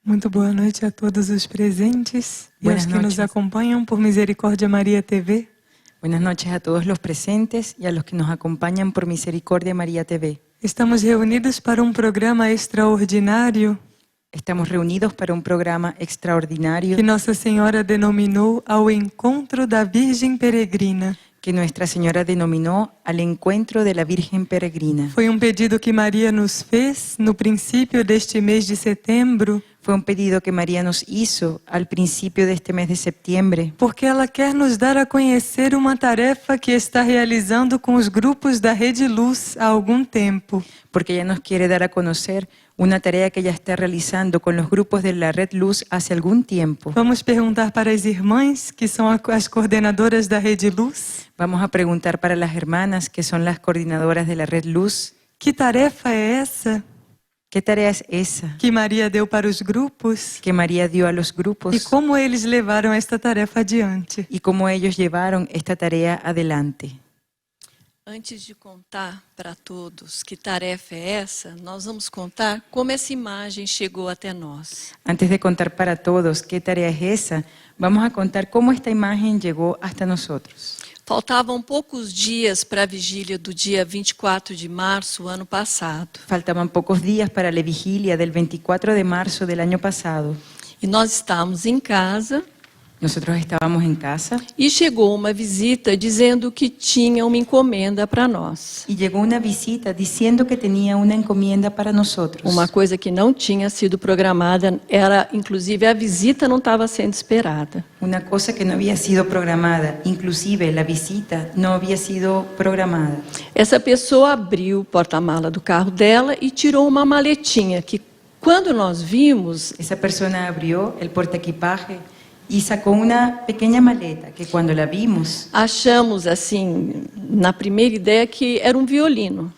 Muito boa noite a todos os presentes e aos Buenas que nos noches. acompanham por Misericórdia Maria TV. Buenas noches a todos los presentes y a los que nos acompañan por Misericordia María TV. Estamos reunidos para um programa extraordinário Estamos reunidos para un programa extraordinario que Nossa Senhora denominou Ao Encontro da Virgem Peregrina. que Nuestra Señora denominó al encuentro de la Virgen Peregrina. Foi um pedido que Maria nos fez no princípio deste mês de setembro, Fue un pedido que María nos hizo al principio de este mes de septiembre, porque ela quer nos dar a conhecer uma tarefa que está realizando com os grupos da Rede Luz há algum tempo. porque ella nos quiere dar a conocer una tarea que ella está realizando con los grupos de la Red Luz hace algún tiempo. Vamos perguntar para as irmãs, que são as coordenadoras da Rede Luz, Vamos a preguntar para las hermanas, que son las coordinadoras de la Red Luz, que tarefa é essa ¿qué tarea es esa que Maria deu para os grupos que María dio a los e grupos como eles levaram esta tarefa adiante. y cómo ellos llevaron esta tarea adelante? Antes de contar para todos que tarefa é essa, nós vamos contar como essa imagem chegou até nós. Antes de contar para todos qué tarea es esa, vamos a contar cómo esta imagen llegó hasta nosotros. Faltavam poucos dias para a vigília do dia 24 de março, ano passado. Faltaban pocos días para la vigilia del 24 de marzo del año pasado. E nós estávamos em casa Nosotros estábamos en casa e chegou uma visita dizendo que tinha uma encomenda para nós. y llegó una visita diciendo que tenía una encomienda para nosotros. Uma coisa que não tinha sido programada, era inclusive a visita não estava sendo esperada. Una cosa que no había sido programada, inclusive la visita no había sido programada. Essa pessoa abriu o porta-mala do carro dela e tirou uma maletinha que, quando nós vimos, Esa persona abrió el portaequipaje y sacó una pequeña maleta que cuando la vimos, achamos assim, na primeira ideia, que era um violino.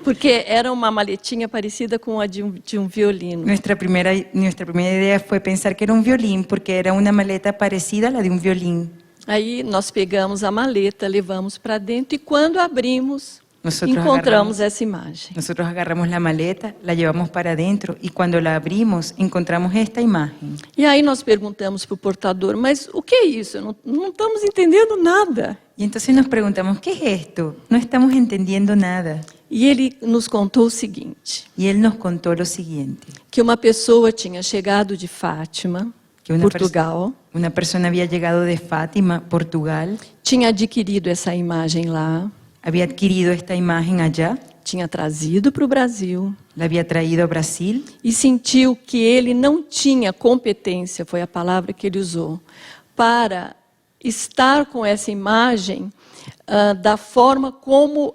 Porque era uma maletinha parecida com a de um violino. nuestra primera idea fue pensar que era un violín porque era una maleta parecida a la de un violín. Aí nós pegamos a maleta, levamos para dentro e quando abrimos, Nosotros encontramos essa imagem. Nosotros agarramos la maleta, la llevamos para adentro y cuando la abrimos encontramos esta imagen. E aí nós perguntamos para o portador, mas o que é isso? Não estamos entendendo nada. Y entonces nos preguntamos, ¿qué es esto? No estamos entendiendo nada. E ele nos contou o seguinte, Y él nos contó lo siguiente, que uma pessoa tinha chegado de Fátima, que Portugal, una persona había llegado de Fátima, Portugal, tinha adquirido essa imagem lá, había adquirido esta imagen allá, tinha trazido para o Brasil la había traído a Brasil e sentiu que ele não tinha competência, foi a palavra que ele usou, para estar com essa imagem da forma como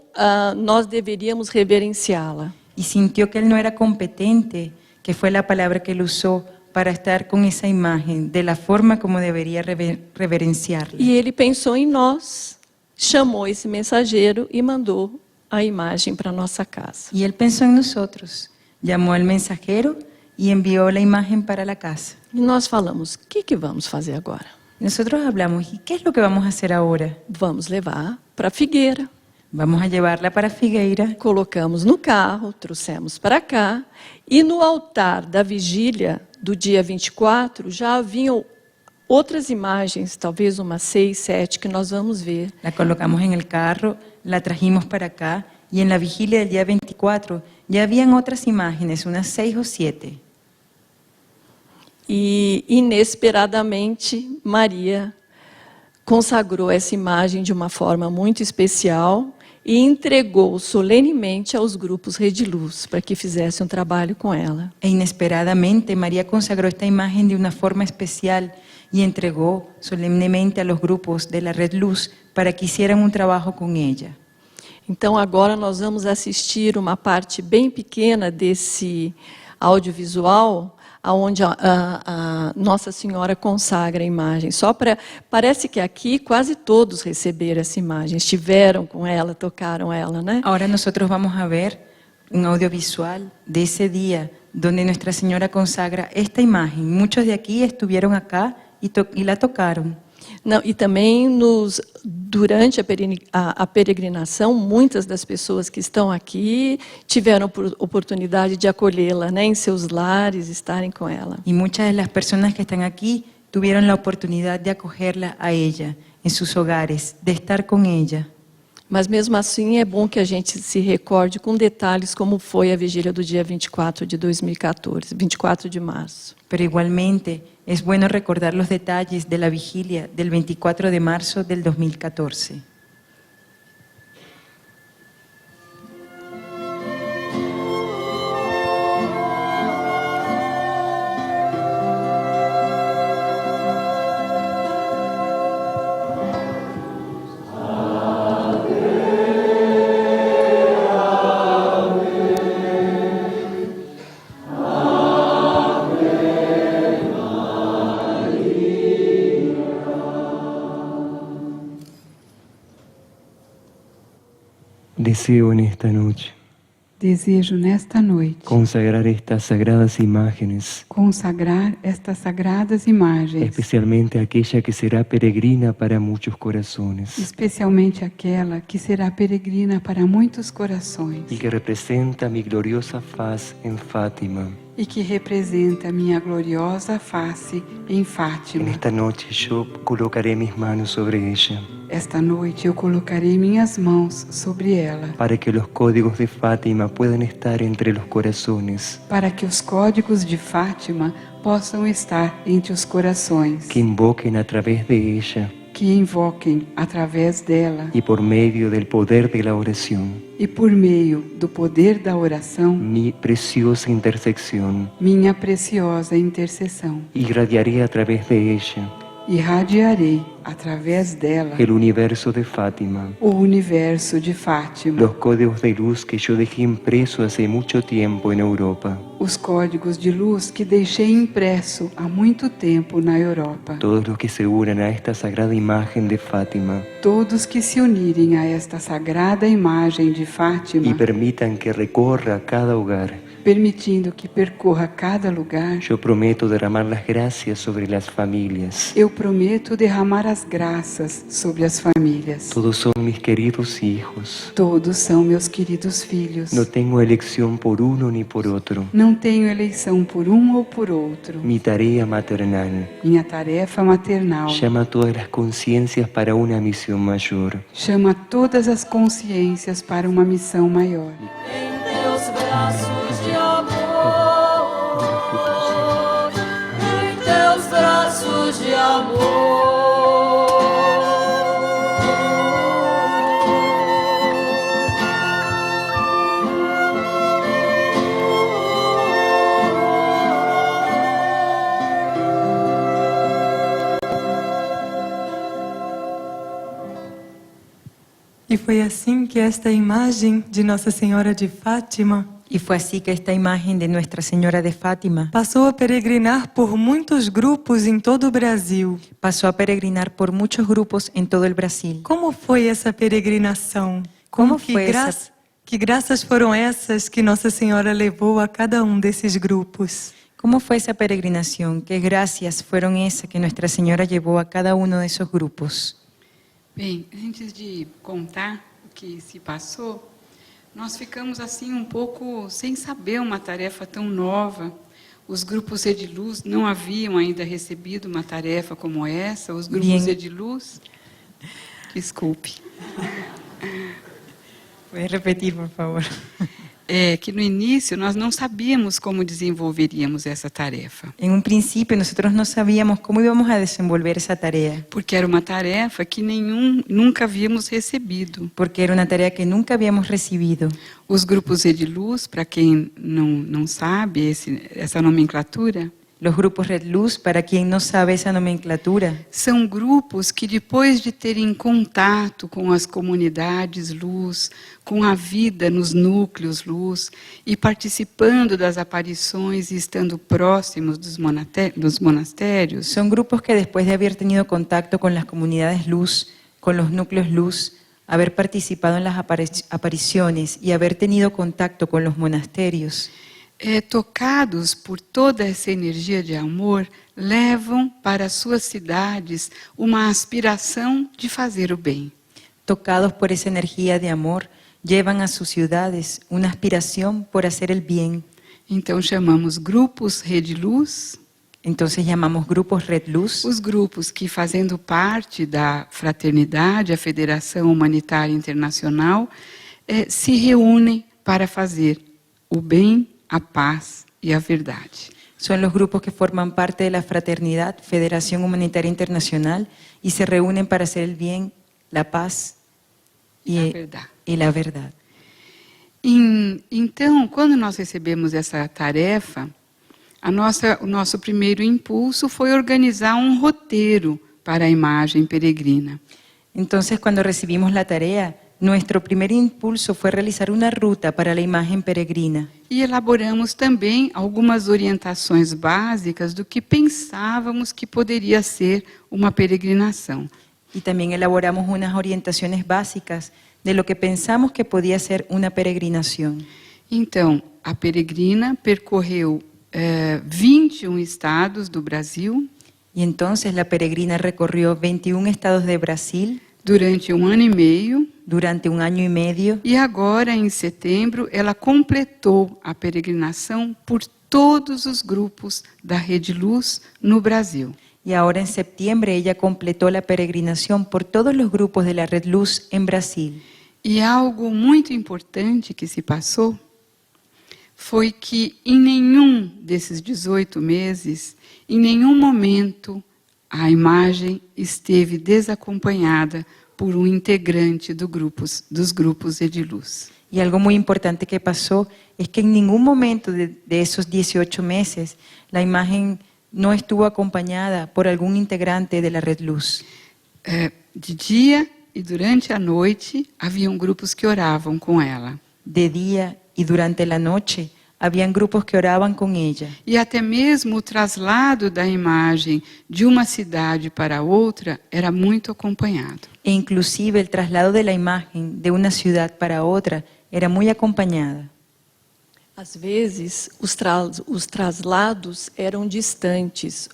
nós deveríamos reverenciá-la. y sintió que él no era competente, que fue la palabra que él usó para estar con esa imagen, de la forma como debería reverenciarla. E ele pensou em nós, chamou esse mensageiro e mandou a imagem para nossa casa. Y él pensó en nosotros, llamó al mensajero y envió la imagen para la casa. E nós falamos, o que vamos fazer agora? Nosotros hablamos, ¿y qué es lo que vamos a hacer ahora? Vamos levar para Figueira. Vamos a llevarla para Figueira. Colocamos no carro, trouxemos para cá, e no altar da vigília do dia 24, já haviam outras imagens, talvez umas 6, 7, que nós vamos ver. La colocamos en el carro, la trajimos para acá y en la vigilia del día 24 ya habían otras imágenes, unas 6 o 7. E, inesperadamente, Maria consagrou essa imagem de uma forma muito especial e entregou solenemente aos grupos Rede Luz para que fizessem um trabalho com ela. E inesperadamente María consagró esta imagen de una forma especial y entregó solemnemente a los grupos de la Red Luz para que hicieran un trabajo con ella. Então, agora nós vamos assistir uma parte bem pequena desse audiovisual, onde a Nossa Senhora consagra a imagem. Parece que aqui quase todos receberam essa imagem, estiveram com ela, tocaram ela, né? Ahora nosotros vamos a ver un audiovisual de ese día donde Nuestra Señora consagra esta imagen. Muchos de aquí estuvieron acá y la tocaron. Não, e também durante a peregrinação, muitas das pessoas que estão aqui tiveram oportunidade de acolhê-la, né, em seus lares, estarem com ela. Y muchas de las personas que están aquí tuvieron la oportunidad de acogerla a ella en sus hogares, de estar con ella. Mas mesmo assim é bom que a gente se recorde com detalhes como foi a vigília do dia 24 de 2014, 24 de março. Pero igualmente es bueno recordar los detalles de la vigilia del 24 de marzo del 2014. Deseo en esta noche Desejo nesta noite consagrar estas sagradas imágenes, consagrar estas sagradas imagens, especialmente aquella que será peregrina para muchos corazones especialmente aquela que será peregrina para muitos corações y que representa mi gloriosa faz en Fátima. e que representa minha gloriosa face em En Fátima. esta noche yo colocaré mis manos sobre ella Esta noite eu colocarei minhas mãos sobre ela, para que los códigos de Fátima puedan estar entre los corazones para que os códigos de Fátima possam estar entre os corações, que invoquen a través de ella que invoquem através dela y por medio del poder de la oración e por meio do poder da oração, mi preciosa intersección. minha preciosa intercessão. Irradiaré a través de ella Irradiarei através dela el universo de Fátima, o universo de Fátima, los códigos de luz que yo dejé impreso hace mucho tiempo en Europa. os códigos de luz que deixei impresso há muito tempo na Europa. Todos los que se unan a esta sagrada imagen de Fátima Todos que se unirem a esta sagrada imagem de y Fátima, permitan que recorra cada hogar. permitindo que percorra cada lugar, Yo prometo derramar las gracias sobre las familias. eu prometo derramar as graças sobre as famílias. Todos son mis queridos hijos. Todos são meus queridos filhos. No tengo elección por uno ni por otro. Não tenho eleição por um ou por outro. Mi tarea maternal Minha tarefa maternal llama a todas las conciencias para una misión mayor. chama todas as consciências para uma missão maior. Em teus braços de amor, em teus braços de amor. E foi assim que esta imagem de Nossa Senhora de Fátima Y fue así que esta imagen de Nuestra Señora de Fátima passou a peregrinar por muitos grupos em todo o Brasil. pasó a peregrinar por muchos grupos en todo el Brasil. Como foi essa peregrinação? Como que, foi essa- que graças foram essas que Nossa Senhora levou a cada um desses grupos? ¿Cómo fue esa peregrinación? ¿Qué gracias fueron esas que Nuestra Señora llevó a cada uno de esos grupos? Bem, antes de contar o que se passou, nós ficamos assim um pouco sem saber uma tarefa tão nova. Os grupos Ediluz não haviam ainda recebido uma tarefa como essa. Os grupos Bien. Ediluz, desculpe, ¿Puedes repetir, por favor? que no início nós não sabíamos como desenvolveríamos essa tarefa, En un principio nosotros no sabíamos cómo íbamos a desenvolver esa tarea, porque era uma tarefa que nunca havíamos recebido. porque era una tarea que nunca habíamos recibido. Os grupos Ediluz, para quem não sabe essa nomenclatura, Los grupos Red Luz, para quien no sabe esa nomenclatura, são grupos que, depois de terem contato com as comunidades luz, com a vida nos núcleos luz, e participando das aparições e estando próximos dos monastérios, son grupos que después de haber tenido contacto con las comunidades luz, con los núcleos luz, haber participado en las apariciones y haber tenido contacto con los monasterios, tocados por toda essa energia de amor, levam para suas cidades uma aspiração de fazer o bem. Tocados por esa energía de amor, llevan a sus ciudades una aspiración por hacer el bien. Então chamamos grupos Rede Luz, Entonces llamamos grupos Red Luz, os grupos que, fazendo parte da fraternidade, a Federação Humanitária Internacional, se reúnem para fazer o bem, a paz e a verdade. son los grupos que forman parte de la Fraternidad, Federación Humanitaria Internacional, y se reúnen para hacer el bien, la paz E a verdade. y la verdad. Então, quando nós recebemos essa tarefa, o nosso primeiro impulso foi organizar um roteiro para a imagem peregrina. Entonces, cuando recibimos la tarea, nuestro primer impulso fue realizar una ruta para la imagen peregrina. E elaboramos também algumas orientações básicas do que pensávamos que poderia ser uma peregrinação. Y también elaboramos unas orientaciones básicas de lo que pensamos que podía ser una peregrinación. Então, a peregrina percorreu 21 estados do Brasil Y entonces la peregrina recorrió 21 estados de Brasil durante 1 ano e meio. durante 1 año y medio. E agora, em setembro, ela completou a peregrinação por todos os grupos da Rede Luz no Brasil. Y ahora en septiembre ella completó la peregrinación por todos los grupos de la Red Luz en Brasil. E algo muito importante que se passou foi que em nenhum desses 18 meses, em nenhum momento, a imagem esteve desacompanhada por um integrante dos grupos Rede Luz. Y algo muy importante que pasó es que en ningún momento de esos 18 meses la imagen no estuvo acompañada por algún integrante de la Red Luz. De dia e durante a noite, haviam grupos que oravam com ela. De día y durante la noche habían grupos que oraban con ella. E até mesmo o traslado da imagem de uma cidade para outra era muito acompanhado. E inclusive el traslado de la imagen de una ciudad para otra era muy acompañada. Às vezes, os traslados eram distantes.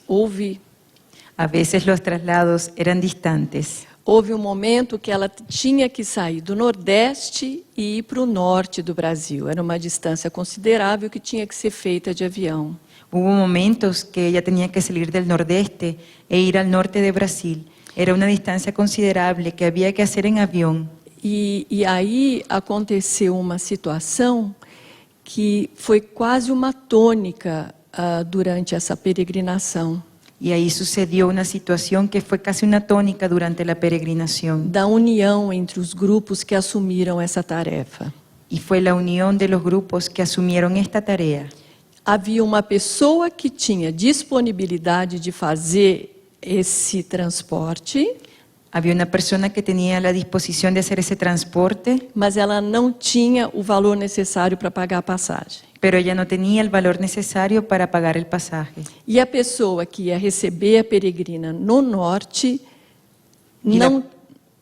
A veces los traslados eran distantes. Houve um momento que ela tinha que sair do Nordeste e ir para o Norte do Brasil. Era uma distância considerável que tinha que ser feita de avião. Hubo momentos que ella tenía que salir del Nordeste e ir al norte de Brasil. Era una distancia considerable que había que hacer en avión. E aí aconteceu uma situação que foi quase uma tônica durante essa peregrinação. Y ahí sucedió una situación que fue casi una tónica durante la peregrinación. Da união entre os grupos que assumiram essa tarefa. Y fue la unión de los grupos que asumieron esta tarea. Havia uma pessoa que tinha disponibilidade de fazer esse transporte, Había una persona que tenía la disposición de hacer ese transporte, mas ela não tinha o valor necessário para pagar a passagem. pero ella no tenía el valor necesario para pagar el pasaje. E a pessoa que ia receber a peregrina no norte Y não, la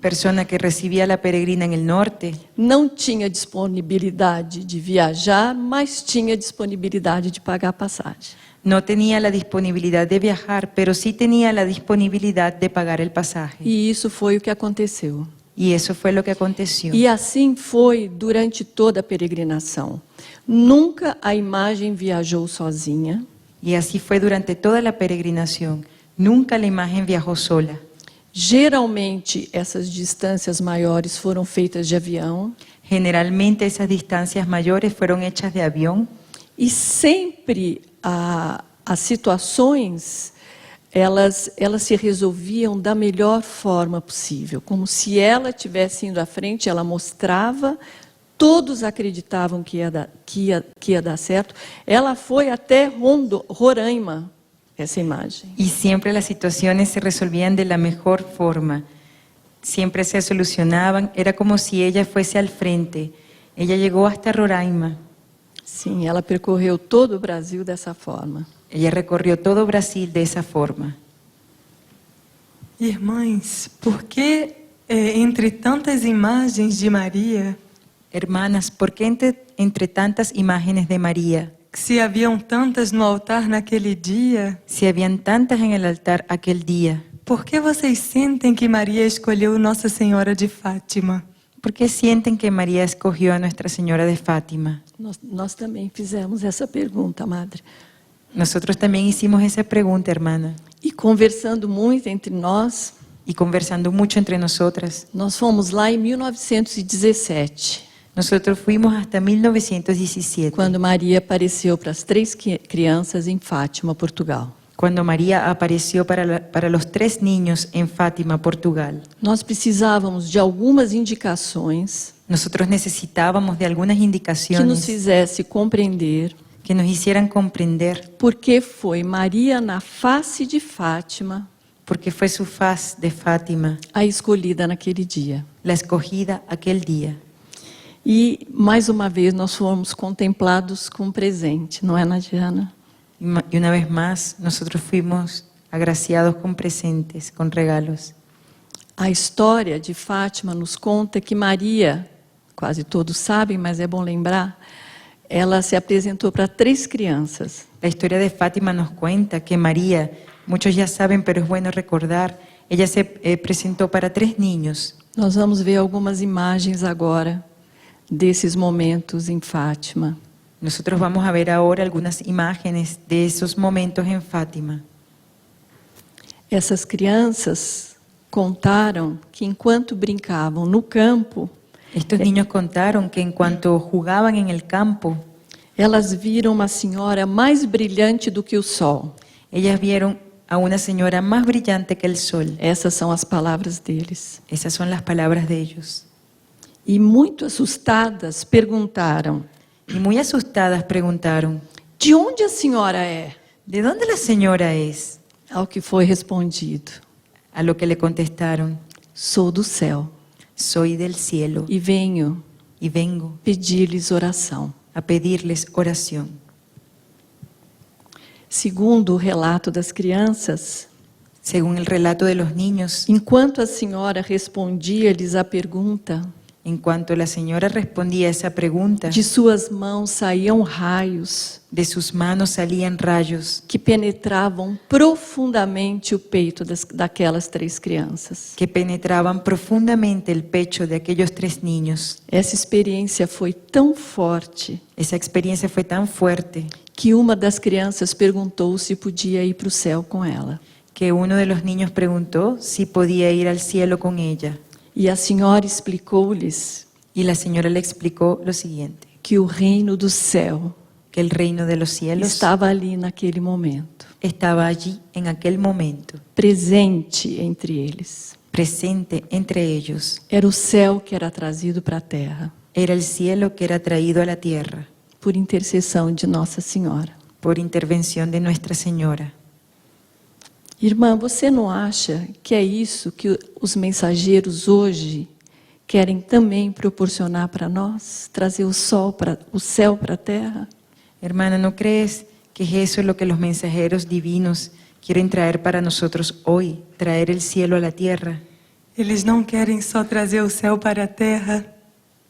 persona que recibía a la peregrina en el norte não tinha disponibilidade de viajar, mas tinha disponibilidade de pagar a passagem. no tenía la disponibilidad de viajar, pero sí tenía la disponibilidad de pagar el pasaje. E isso foi o que aconteceu. Y eso fue lo que aconteció. E assim foi durante toda a peregrinação. Nunca a imagem viajou sozinha. Y así fue durante toda la peregrinación. Nunca la imagen viajó sola. Geralmente, essas distâncias maiores foram feitas de avião. Generalmente esas distancias mayores fueron hechas de avión. E sempre as situações, elas se resolviam da melhor forma possível. Como se ela estivesse indo à frente, ela mostrava, todos acreditavam que ia dar certo. Ela foi até Roraima, essa imagem. Y siempre las situaciones se resolvían de la mejor forma. Siempre se solucionaban. Era como si ella fuese al frente. Ella llegó hasta Roraima. Sim, ela percorreu todo o Brasil dessa forma. Ella recorrió todo Brasil de esa forma. Irmãs, por que entre tantas imagens de Maria, Hermanas, ¿por qué entre tantas imágenes de María se haviam tantas no altar naquele dia, si habían tantas en el altar aquel día, por que vocês sentem que Maria escolheu Nossa Senhora de Fátima? ¿por qué sienten que María escogió a Nuestra Señora de Fátima? Nós também fizemos essa pergunta, Madre. Nosotros también hicimos esa pregunta, hermana, E conversando muito entre nós, y conversando mucho entre nosotras. nós fomos lá em 1917, Nosotros fuimos hasta 1917, quando Maria apareceu para as 3 crianças em Fátima, Portugal. cuando María apareció para los 3 niños en Fátima, Portugal. Nós precisávamos de algumas indicações Nosotros necesitábamos de algunas que nos indicaciones fizesse compreender que nos hicieran comprender por que foi Maria na face de Fátima por qué fue su faz de Fátima a escolhida naquele dia. la escogida aquel día. E, mais uma vez, nós fomos contemplados com um presente, não é, Nadiana? Y una vez más, nosotros fuimos agraciados con presentes, con regalos. A história de Fátima nos conta que Maria, quase todos sabem, mas é bom lembrar, ela se apresentou para 3 crianças. La historia de Fátima nos cuenta que María, muchos ya saben, pero es bueno recordar, ella se presentó para 3 niños. Nós vamos ver algumas imagens agora desses momentos em Fátima. Nosotros vamos a ver ahora algunas imágenes de esos momentos en Fátima. Essas crianças contaram que enquanto brincavam no campo, Estos niños contaron que en cuanto jugaban en el campo, elas viram uma senhora mais brilhante do que o sol. ellas vieron a una señora más brillante que el sol. Essas são as palavras deles. Esas son las palabras de ellos. E muito assustadas perguntaram: Y muy asustadas preguntaron, de onde a senhora é? ¿de dónde la señora es? Ao que foi respondido: A lo que le contestaron, sou do céu soy del cielo e venho y vengo pedir-lhes oração. a pedirles oración. Segundo o relato das crianças, Según el relato de los niños, enquanto a senhora respondia-lhes a pergunta, en cuanto la señora respondía a esa pregunta, de suas mãos saíam raios de sus manos salían rayos que penetravam profundamente o peito daquelas 3 crianças. que penetraban profundamente el pecho de aquellos 3 niños. Essa experiência foi tão forte Esa experiencia fue tan fuerte que uma das crianças perguntou se podia ir para o céu com ela. que uno de los niños preguntó si podía ir al cielo con ella. E a senhora explicou-lhes Y la señora le explicó lo siguiente, que o reino do céu que el reino de los cielos estava ali naquele momento, estaba allí en aquel momento, presente entre eles. presente entre ellos. Era o céu que era trazido para a terra, Era el cielo que era traído a la tierra por intercessão de Nossa Senhora. por intervención de Nuestra Señora. Irmã, você não acha que é isso que os mensageiros hoje querem também proporcionar para nós? Trazer o céu para a terra? Hermana, ¿no crees que eso es lo que los mensajeros divinos quieren traer para nosotros hoy? Traer el cielo a la tierra. Eles não querem só trazer o céu para a terra,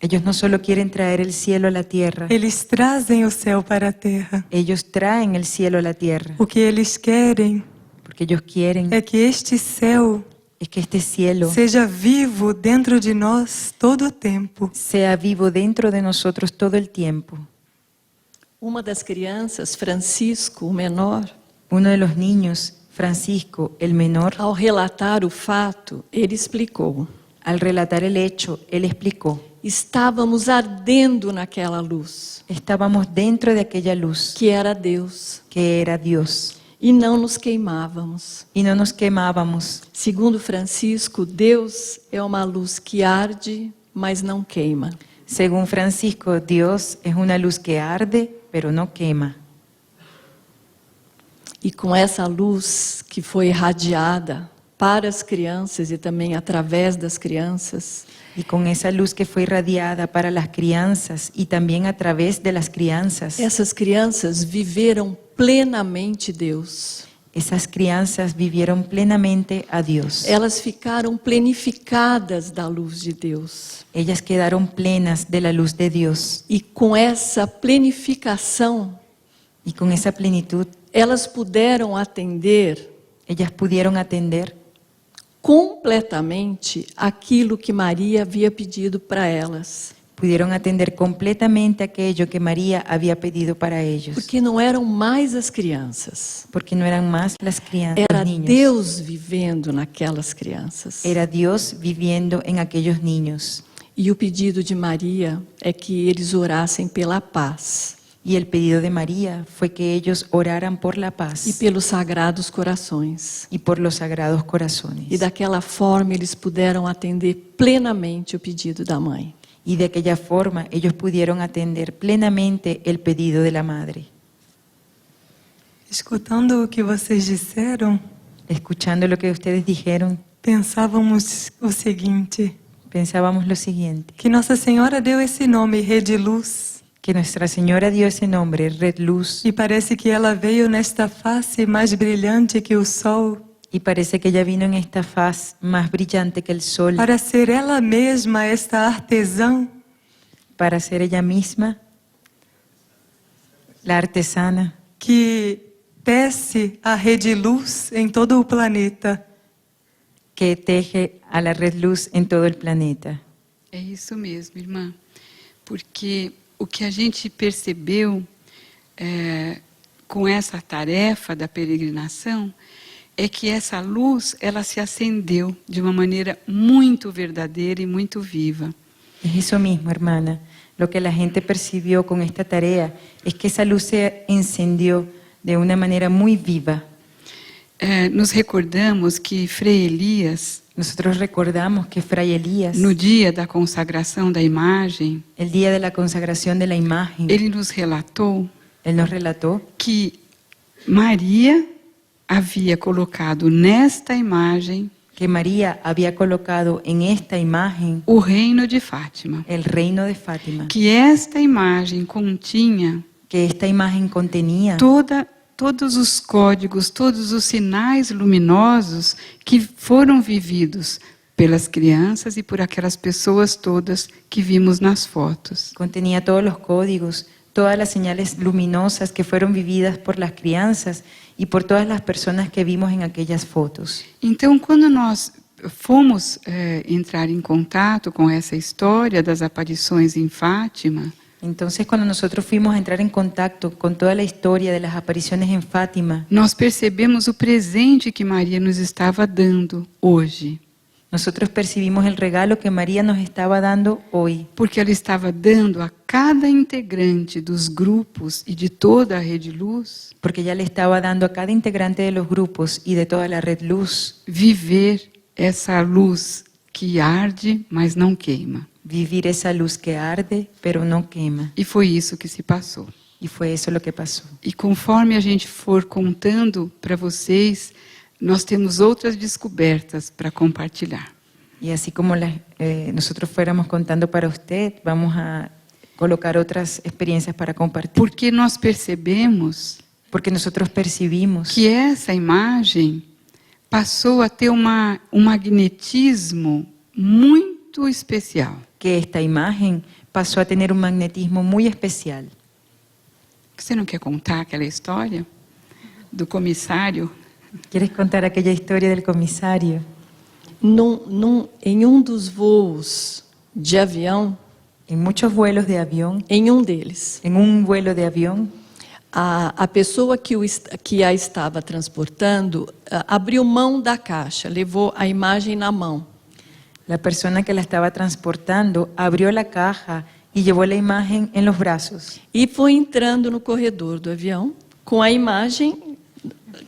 Ellos no solo quieren traer el cielo a la tierra, eles trazem o céu para a terra. ellos traen el cielo a la tierra. O que eles querem Porque ellos quieren é que este céu es que este cielo seja vivo dentro de nós todo o tempo. sea vivo dentro de nosotros todo el tiempo. Uma das crianças, Francisco, o menor, Uno de los niños, Francisco, el menor, ao relatar o fato, ele explicou: al relatar el hecho, él explicó, estávamos ardendo naquela luz, estábamos dentro de aquella luz que era Deus, que era Dios e não nos queimávamos. y no nos quemábamos. Segundo Francisco, Deus é uma luz que arde, mas não queima. Según Francisco, Dios es una luz que arde, pero no quema. E com essa luz que foi irradiada para as crianças e também através das crianças, Y con esa luz que fue irradiada para las crianzas y también a través de las crianzas, essas crianças viveram plenamente Deus. esas crianzas vivieron plenamente a Dios. Elas ficaram plenificadas da luz de Deus. Ellas quedaron plenas de la luz de Dios. E com essa plenificação, Y con esa plenitud, elas puderam atender ellas pudieron atender completamente aquilo que Maria havia pedido para elas. pudieron atender completamente aquello que María había pedido para ellos. Porque não eram mais as crianças. Porque no eran más las crianças, Era los niños. Deus vivendo naquelas crianças. Era Dios viviendo en aquellos niños. E o pedido de Maria é que eles orassem pela paz Y el pedido de María fue que ellos oraran por la paz e pelos sagrados corações. y por los sagrados corazones. E daquela forma eles puderam atender plenamente o pedido da mãe. Y de aquella forma ellos pudieron atender plenamente el pedido de la madre. Escutando o que vocês disseram, Escuchando lo que ustedes dijeron, pensávamos o seguinte, pensábamos lo siguiente, que Nossa Senhora deu esse nome, Rede Luz, que Nuestra Señora dio ese nombre, Red Luz, e parece que ela veio nesta face mais brilhante que o sol, y parece que ella vino en esta faz más brillante que el sol para ser ela mesma esta artesã para ser ella misma la artesana que tece a Rede Luz em todo o planeta. que teje a la Red Luz en todo el planeta. É isso mesmo, irmã. Porque o que a gente percebeu com essa tarefa da peregrinação é que essa luz, ela se acendeu de uma maneira muito verdadeira e muito viva. Es eso mismo, hermana. Lo que la gente percibió con esta tarea es que esa luz se encendió de una manera muy viva. Nos recordamos que Frei Elias, Nosotros recordamos que Fray Elías, no dia da consagração da imagem, el día de la consagración de la imagen, ele nos relatou él nos relató que Maria havia colocado nesta imagem que María había colocado en esta imagen o reino de Fátima. el reino de Fátima, Que esta imagem continha que esta imagen contenía todos os códigos, todos os sinais luminosos que foram vividos pelas crianças e por aquelas pessoas todas que vimos nas fotos. contenía todos los códigos, todas las señales luminosas que fueron vividas por las crianzas y por todas las personas que vimos en aquellas fotos. Então, quando nós fomos entrar em contato com essa história das aparições em Fátima, Entonces, cuando nosotros fuimos a entrar en contacto con toda la historia de las apariciones en Fátima, nós percebemos o presente que Maria nos estava dando hoje. nosotros percibimos el regalo que María nos estaba dando hoy, Porque ela estava dando a cada integrante dos grupos e de toda a Rede Luz porque ella le estaba dando a cada integrante de los grupos y de toda la Red Luz viver essa luz que arde, mas não queima. vivir esa luz que arde, pero no quema. E foi isso que se passou. Y fue eso lo que pasó. E conforme a gente for contando para vocês, nós temos outras descobertas para compartilhar. Y así como nosotros fuéramos contando para usted, vamos a colocar otras experiencias para compartir. Porque nós percebemos Porque nosotros percibimos que essa imagem passou a ter um magnetismo muito especial. que esta imagen pasó a tener un magnetismo muy especial. Você não quer contar aquela história do comissário? ¿Quieres contar aquella historia del comisario? Em um dos voos de avião, En muchos vuelos de avión, em um deles, en un vuelo de avión, a pessoa que a estava transportando abriu mão da caixa, levou a imagem na mão. la persona que la estaba transportando abrió la caja y llevó la imagen en los brazos. E foi entrando no corredor do avião com a imagem,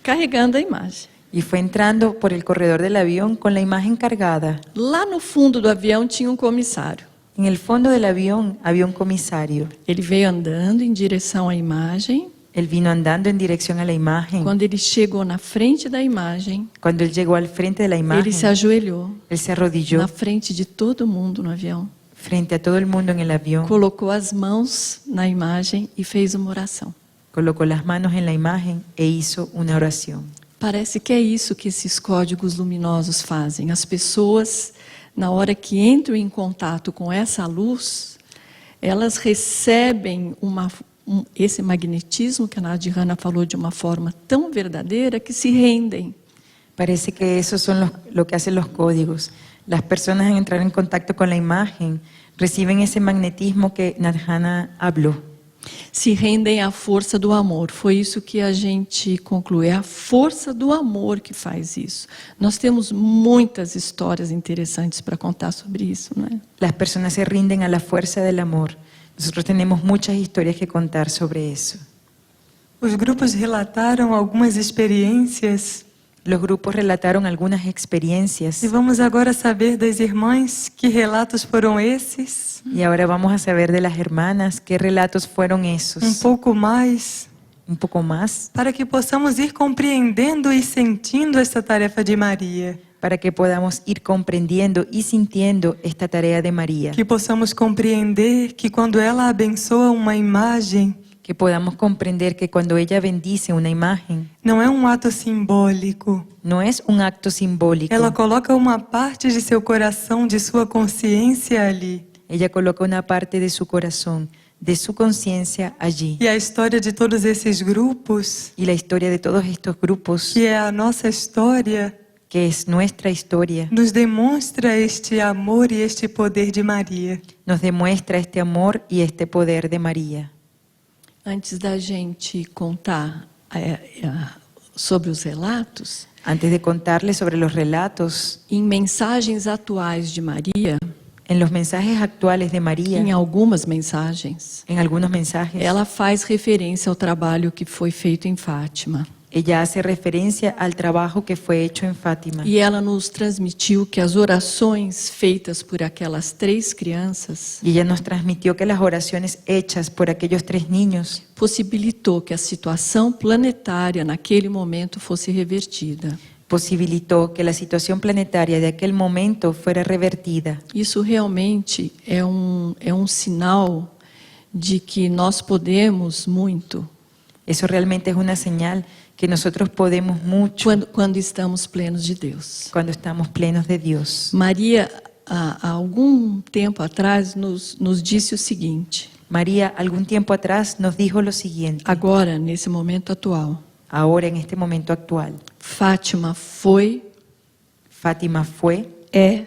carregando a imagem. Y fue entrando por el corredor del avión con la imagen cargada. Lá no fundo do avião tinha um comissário. En el fondo del avión había un comisario. Ele veio andando em direção à imagem. Él vino andando en dirección a la imagen. Quando ele chegou na frente da imagem, Cuando él llegó al frente de la imagen, ele se ajoelhou él se arrodilló na frente de todo mundo no avião. frente a todo el mundo en el avión, Colocou as mãos na imagem e fez uma oração. colocó las manos en la imagen e hizo una oración. Parece que é isso que esses códigos luminosos fazem. As pessoas, na hora que entram em contato com essa luz, elas recebem esse magnetismo que a Nadhihana falou de uma forma tão verdadeira que se rendem. Parece que eso son lo que hacen los códigos. Las personas al entrar en contacto con la imagen reciben ese magnetismo que Nadhihana habló. Se rendem à força do amor. Foi isso que a gente conclui. É a força do amor que faz isso. Nós temos muitas histórias interessantes para contar sobre isso, não é? Las personas se rinden a la fuerza del amor. Nosotros tenemos muchas historias que contar sobre eso. Os grupos relataram algumas experiências. Los grupos relataron algunas experiencias E vamos agora saber das irmãs que relatos foram esses. y ahora vamos a saber de las hermanas qué relatos fueron esos. Pouco mais, Un poco más para que possamos ir compreendendo e sentindo esta tarefa de Maria. para que podamos ir comprendiendo y sintiendo esta tarea de María. Que possamos compreender que quando ela abençoa uma imagem, Que podamos comprender que cuando ella bendice una imagen, não é um ato simbólico. no es un acto simbólico. Ela coloca uma parte de seu coração, de sua consciência ali. Ella coloca una parte de su corazón, de su conciencia allí. E a história de todos esses grupos, Y la historia de todos estos grupos, que é a nossa história, que es nuestra historia, nos demonstra este amor e este poder de Maria. nos demuestra este amor y este poder de María. Antes da gente contar sobre os relatos, Antes de contarles sobre los relatos, em mensagens atuais de Maria, en los mensajes actuales de María, em algumas mensagens, en algunos mensajes, ela faz referência ao trabalho que foi feito em Fátima. ella hace referencia al trabajo que fue hecho en Fátima. E ela nos transmitiu que as orações feitas por aquelas 3 crianças Y ella nos transmitió que las oraciones hechas por aquellos 3 niños possibilitou que a situação planetária naquele momento fosse revertida. posibilitó que la situación planetaria de aquel momento fuera revertida. Isso realmente é um sinal de que nós podemos muito Eso realmente es una señal que nosotros podemos mucho quando estamos plenos de Deus. cuando estamos plenos de Dios. Maria, há algum tempo atrás, nos disse o seguinte: María algún tiempo atrás nos dijo lo siguiente, agora, nesse momento atual, ahora en este momento actual, Fátima foi, Fátima fue, é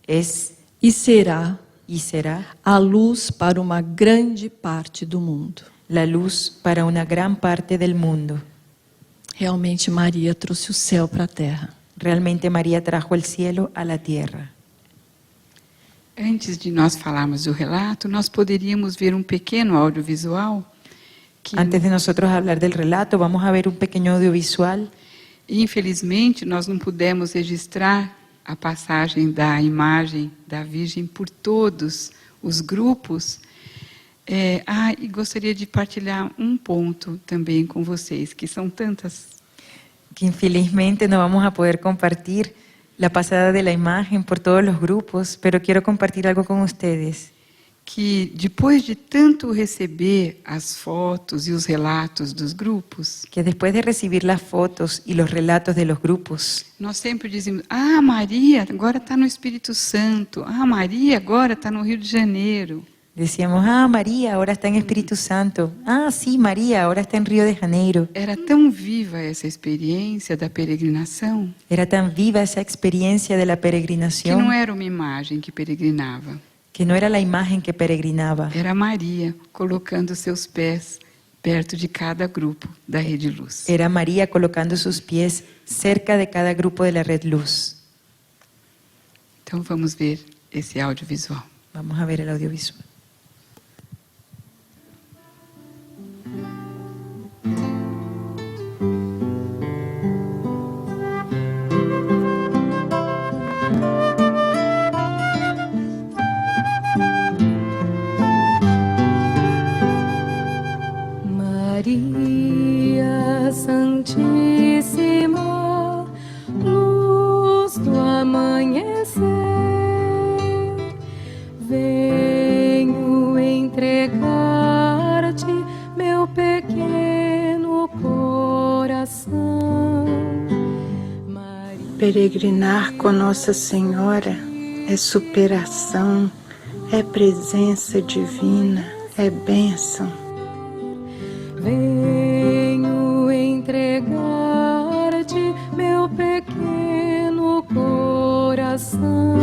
es e será y será a luz para uma grande parte do mundo. la luz para una gran parte del mundo. Realmente, Maria trouxe o céu para a terra. Realmente María trajo el cielo a la tierra. Antes de nós falarmos do relato, nós poderíamos ver um pequeno audiovisual que, Antes de nosotros hablar del relato, vamos a ver un pequeño audiovisual. infelizmente, nós não pudemos registrar a passagem da imagem da Virgem por todos os grupos. E gostaria de partilhar um ponto também com vocês, que são tantas. Que infelizmente no vamos a poder compartir la pasada de la imagen por todos los grupos, pero quiero compartir algo con ustedes. Que depois de tanto receber as fotos e os relatos dos grupos, Que después de recibir las fotos y los relatos de los grupos, nós sempre dizemos: Maria agora está no Espírito Santo, Maria agora está no Rio de Janeiro. decíamos, María ahora está en Espíritu Santo. Sí, María ahora está en Río de Janeiro. Era tão viva essa experiência da peregrinação Era tan viva esa experiencia de la que peregrinación não era uma imagem que peregrinava, que no era la imagen que peregrinaba, era Maria colocando seus pés perto de cada grupo da Rede Luz. era María colocando sus pies cerca de cada grupo de la Red Luz. Então vamos ver esse audiovisual. Vamos a ver el audiovisual. Maria Santíssima, luz do amanhecer, venho entregar-te meu pequeno coração. Peregrinar com Nossa Senhora é superação, é presença divina, é bênção. Venho entregar-te meu pequeno coração.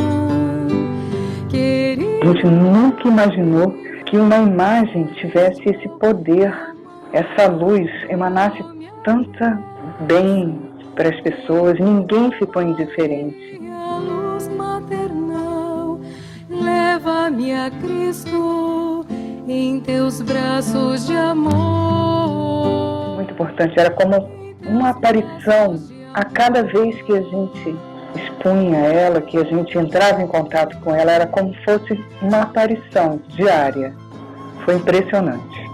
A gente nunca imaginou que uma imagem tivesse esse poder, essa luz, emanasse tanta bem para as pessoas, ninguém ficou indiferente. A luz maternal, leva-me a Cristo em teus braços de amor. Muito importante, era como uma aparição a cada vez que a gente expunha ela, que a gente entrava em contato com ela, era como se fosse uma aparição diária. Foi impressionante.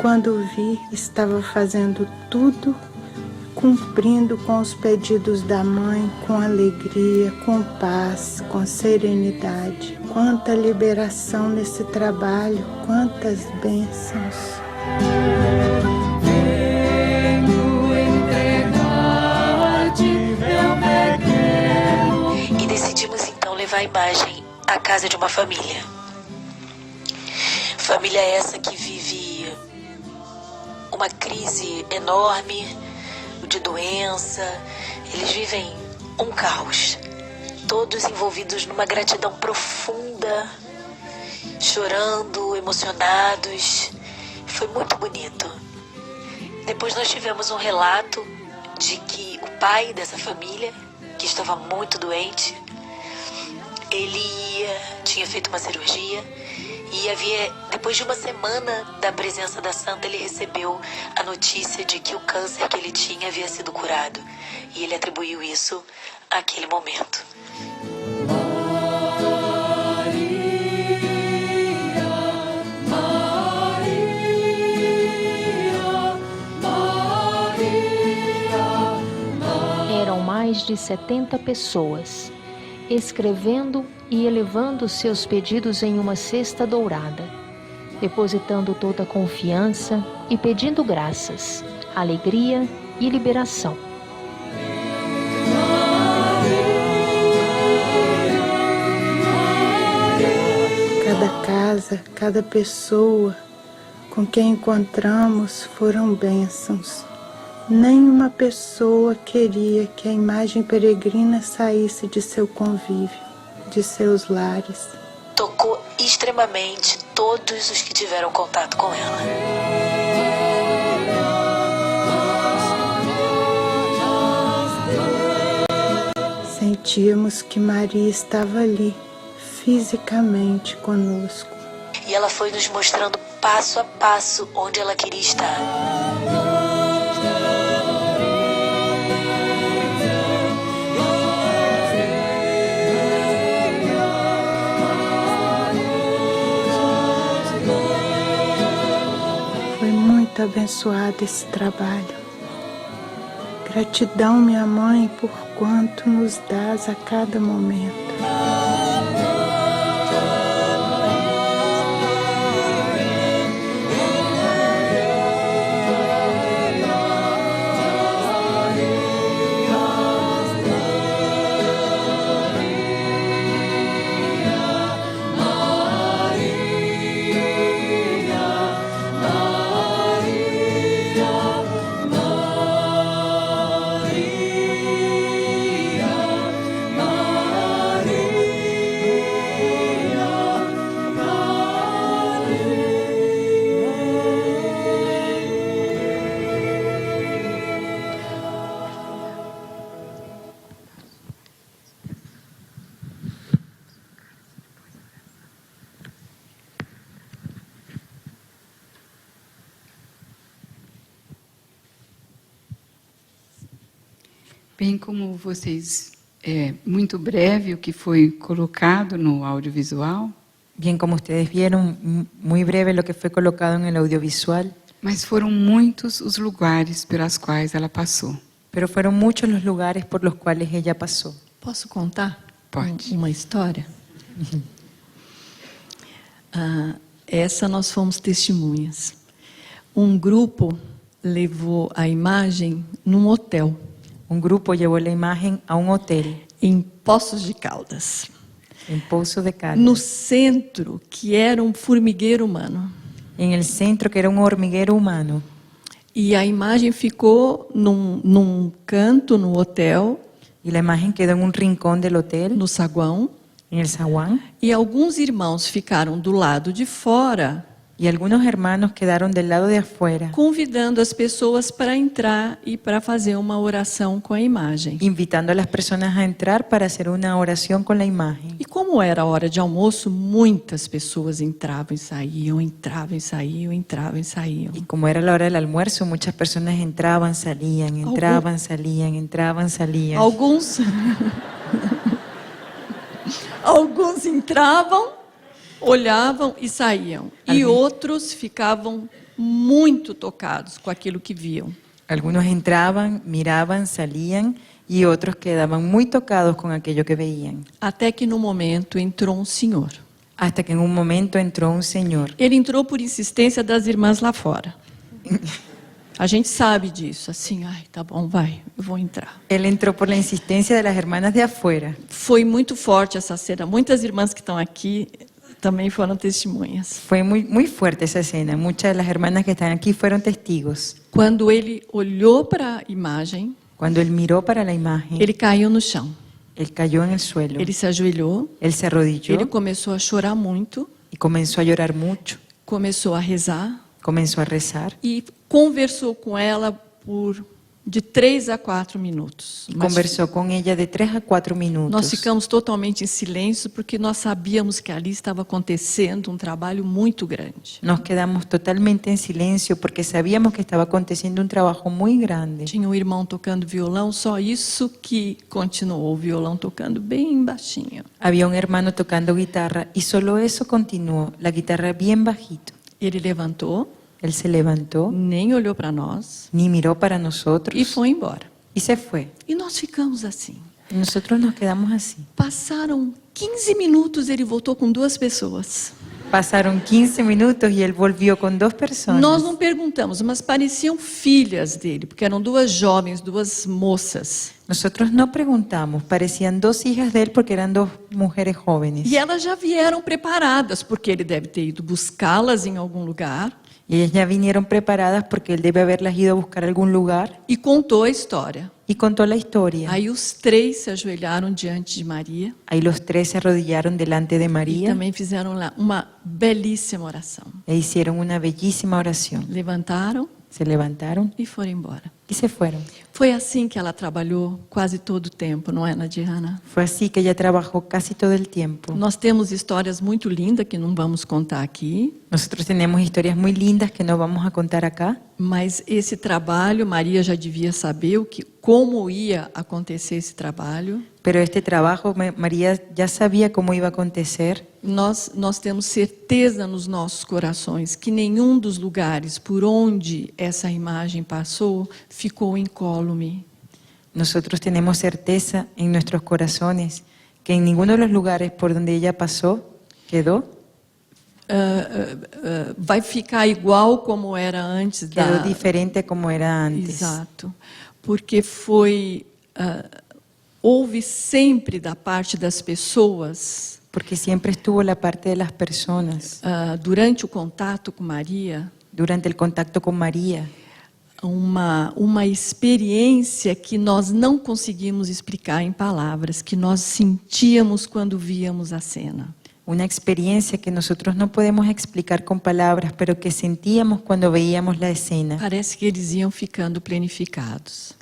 Quando vi, estava fazendo tudo, cumprindo com os pedidos da mãe, com alegria, com paz, com serenidade. Quanta liberação nesse trabalho, quantas bênçãos. Venho entregar-te meu pequeno. E decidimos então levar a imagem à casa de uma família. Família essa que vive uma crise enorme de doença, eles vivem um caos, todos envolvidos numa gratidão profunda, chorando, emocionados. Foi muito bonito. Depois nós tivemos um relato de que o pai dessa família, que estava muito doente, ele tinha feito uma cirurgia e depois de uma semana da presença da santa, ele recebeu a notícia de que o câncer que ele tinha havia sido curado. E ele atribuiu isso àquele momento. Eram mais de 70 pessoas, escrevendo e elevando seus pedidos em uma cesta dourada, depositando toda a confiança e pedindo graças, alegria e liberação. Cada casa, cada pessoa com quem encontramos foram bênçãos. Nenhuma pessoa queria que a imagem peregrina saísse de seu convívio, de seus lares. Tocou extremamente todos os que tiveram contato com ela. Sentíamos que Maria estava ali, fisicamente conosco. E ela foi nos mostrando passo a passo onde ela queria estar. Muito abençoado esse trabalho. Gratidão, minha mãe, por quanto nos dás a cada momento. Bem como vocês, muito breve o que foi colocado no audiovisual. Bien, como ustedes vieron, muy breve lo que fue colocado en el audiovisual. Mas foram muitos os lugares pelos quais ela passou. Pero fueron muchos los lugares por los cuales ella pasó. Posso contar? Pode. Uma história? Essa nós fomos testemunhas. Um grupo levou a imagem num hotel. Un grupo llevó la imagen a un hotel. em Poços de Caldas, en Pozo de Caldas, no centro, que era um formigueiro humano. en el centro que era un hormiguero humano. E a imagem ficou num canto, no hotel, Y la imagen quedó en un rincón del hotel, no saguão, en el zaguán, e alguns irmãos ficaram do lado de fora, y algunos hermanos quedaron del lado de afuera, convidando as pessoas para entrar e para fazer uma oração com a imagem. invitando a las personas a entrar para hacer una oración con la imagen. E como era a hora de almoço, muitas pessoas entravam e saíam, entravam e saíam, entravam e saíam. Y como era la hora del almuerzo, muchas personas entraban, salían, entraban, salían, entraban, salían. Alguns alguns entravam, olhavam e saíam. E outros ficavam muito tocados com aquilo que viam. Algunos entraban, miraban, salían, y otros quedaban muy tocados con aquello que veían. Até que no momento entrou um senhor. Hasta que en un momento entró un señor. Ele entrou por insistência das irmãs lá fora. A gente sabe disso, assim, ai, tá bom, vai, eu vou entrar. Él entró por la insistencia de las hermanas de afuera. Foi muito forte essa cena. Muitas irmãs que estão aqui também foram testemunhas. Fue muy fuerte esa escena. Muchas de las hermanas que están aquí fueron testigos. Quando ele olhou para a imagem, Cuando él miró para la imagen, ele caiu no chão. él cayó en el suelo. Ele se ajoelhou, Él se arrodilló ele começou a chorar muito, y comenzó a llorar mucho. começou a rezar Comenzó a rezar e conversou com ela por de 3 a 4 minutos. y conversó con ella de 3 a 4 minutos. Nós ficamos totalmente em silêncio porque nós sabíamos que ali estava acontecendo um trabalho muito grande. Nos quedamos totalmente en silencio porque sabíamos que estaba aconteciendo un trabajo muy grande. Tinha um irmão tocando violão, só isso que continuou, o violão tocando bem baixinho. Había un hermano tocando guitarra y solo eso continuó, la guitarra bien bajito. Ele levantou, Él se levantó, nem olhou para nós ni miró para nosotros e foi embora. y se fue. E nós ficamos assim. Y nosotros nos quedamos así. Passaram 15 minutos, ele voltou com 2 pessoas. Pasaron 15 minutos y él volvió con 2 personas. Nós não perguntamos, mas pareciam filhas dele, porque eram 2 jovens, 2 moças. Nosotros no preguntamos, parecían 2 hijas de él porque eran 2 mujeres jóvenes. E elas já vieram preparadas, porque ele deve ter ido buscá-las em algum lugar. Y ellas ya vinieron preparadas porque él debe haberlas ido a buscar a algún lugar. E contou a história. Y contó la historia. Aí os 3 se ajoelharam diante de Maria. Ahí los 3 se arrodillaron delante de E María também fizeram lá uma belíssima oração. e hicieron una bellísima oración. Levantaram Se levantaron e foram embora. y se fueron. Foi assim que ela trabalhou quase todo o tempo, não é, Nadiana? Fue así que ella trabajó casi todo el tiempo. Nós temos histórias muito lindas que não vamos contar aqui, Nosotros tenemos historias muy lindas que no vamos a contar acá, mas esse trabalho, Maria já devia saber como ia acontecer esse trabalho. pero este trabajo María ya sabía cómo iba a acontecer. Nós temos certeza nos nossos corações que nenhum dos lugares por onde essa imagem passou ficou incólume. Nosotros tenemos certeza en nuestros corazones que en ninguno de los lugares por donde ella pasó quedó Vai ficar igual como era antes quedó da... diferente a como era antes. Exato. Porque houve sempre da parte das pessoas, Porque siempre estuvo la parte de las personas. durante o contato com Maria, Durante el contacto con María, uma experiência que nós não conseguimos explicar em palavras, que nós sentíamos quando víamos a cena. una experiencia que nosotros no podemos explicar con palabras, pero que sentíamos cuando veíamos la escena. Parece que eles iam ficando planificados.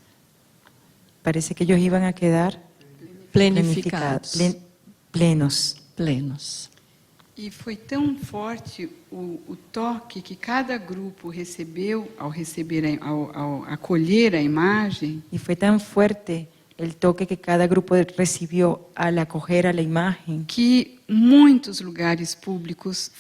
Parece que ellos iban a quedar Planificados. plenos. Plenos. E foi tão forte o toque que cada grupo recebeu ao acolher a imagem, Y fue tan fuerte el toque que cada grupo recibió al acoger a la imagen, que muitos lugares públicos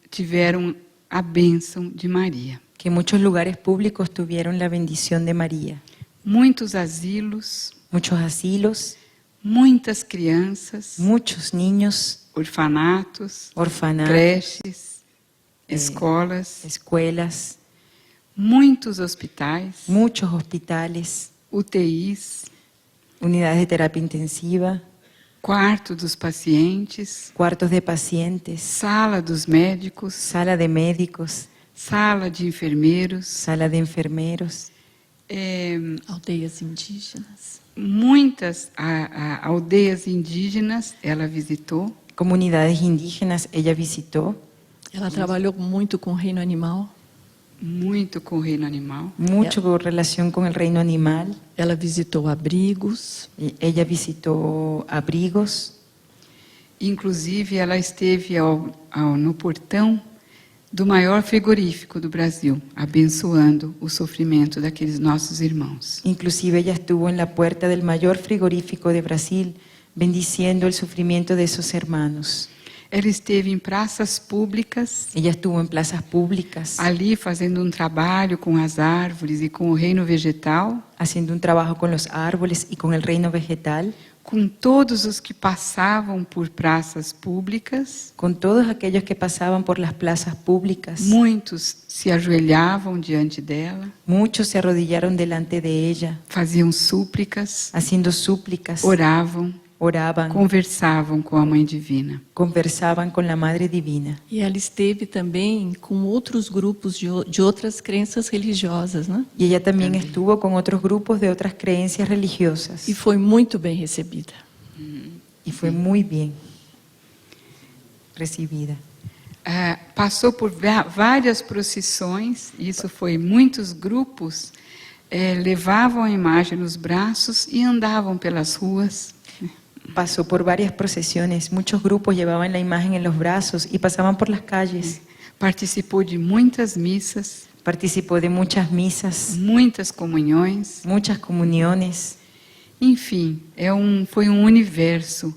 tiveram a bênção de Maria. que muchos lugares públicos tuvieron la bendición de María. Muitos asilos, Muchos asilos, muitas crianças, muchos niños, orfanatos, orfanatos, creches, escolas, escuelas, muitos hospitais, muchos hospitales, UTIs, unidades de terapia intensiva, quarto dos pacientes, cuartos de pacientes, sala dos médicos, sala de médicos, sala de enfermeiros, sala de enfermeros, Aldeias indígenas. muitas aldeias indígenas ela visitou. comunidades indígenas ella visitó, Ela trabalhou muito com o reino animal. Muito com o reino animal. mucho con relación con el reino animal. Ela visitou abrigos. Ella visitó abrigos, Inclusive, ela esteve no portão do maior frigorífico do Brasil, abençoando o sofrimento daqueles nossos irmãos. inclusive ella estuvo en la puerta del mayor frigorífico de Brasil, bendiciendo el sufrimiento de esos hermanos. Ela esteve em praças públicas, Ella estuvo en plazas públicas, ali fazendo um trabalho com as árvores e com o reino vegetal, haciendo un trabajo con los árboles y con el reino vegetal, com todos os que passavam por praças públicas. con todos aquellos que pasaban por las plazas públicas. Muitos se ajoelhavam diante dela, Muchos se arrodillaron delante de ella, faziam súplicas, haciendo súplicas, oravam, oraban, conversavam com a Mãe Divina. conversaban con la Madre Divina. E ela esteve também com outros grupos de outras crenças religiosas, né? Y ella también estuvo con otros grupos de otras creencias religiosas. E foi muito bem recebida. Y fue muy bien recibida. Passou por várias procissões, isso foi muitos grupos, levavam a imagem nos braços e andavam pelas ruas. Pasó por varias procesiones, muchos grupos llevaban la imagen en los brazos y pasaban por las calles. Participou de muitas missas, Participó de muchas misas, muitas comunhões. muchas comuniones. Enfim, foi um universo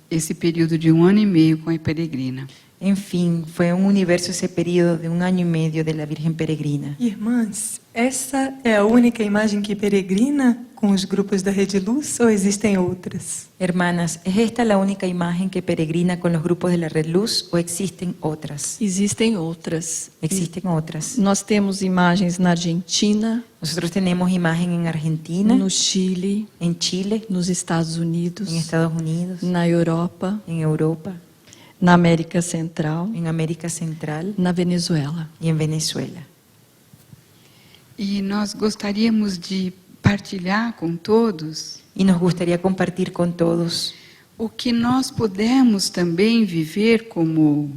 esse período de 1 ano e meio com a peregrina. En fin, fue un universo ese periodo de 1 año y medio de la Virgen Peregrina. Irmãs, essa é a única imagem que peregrina com os grupos da Rede Luz ou existem outras? Hermanas, ¿es esta la única imagen que peregrina con los grupos de la Red Luz o existen otras? Existem outras. Existen otras. Nós temos imagens na Argentina, Nosotros tenemos imagen en Argentina, no Chile, en Chile, nos Estados Unidos, en Estados Unidos, na Europa, en Europa, na América Central, en América Central na Venezuela. y en Venezuela. E nós gostaríamos de partilhar com todos Y nos gustaría compartir con todos o que nós podemos também viver como